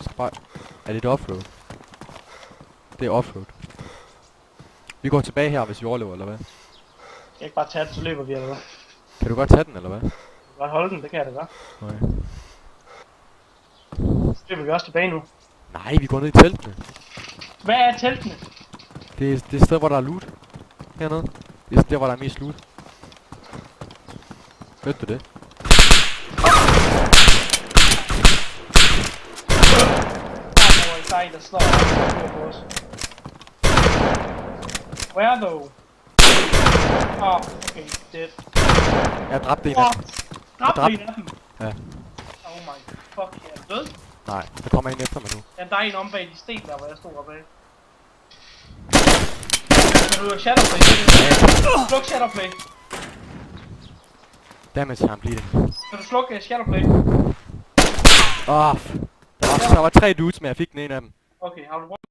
skal bare... Er det et offroad? Det er offroad. Vi går tilbage her, hvis vi overlever, eller hvad? Jeg kan ikke bare tage den, så løber vi, eller hvad? Kan du godt tage den, eller hvad? Jeg kan godt holde den, det kan jeg da godt. Nej. Så løber vi også tilbage nu. Nej, vi går ned i teltene. Hvad er teltene? Det er et sted, hvor der er loot. Hernede. Det er der, hvor der er mest loot. Ved du det? Der er en, der slår på os. Where though? Oh, okay, dead. Jeg dræbte en af dem. Dræbte dræbte- en af dem? Ja. Oh my fuck, jeg er død. Nej, der kommer en efter mig nu. Ja, der er en om bag de sten der, hvor jeg stod oppe af. Kan du shadowplay? Sluk shadowplay. Damage, I'm bleeding. Kan du slukke shadowplay? Der var 3 dudes, men jeg fik den ene af dem. Okay, har du brugt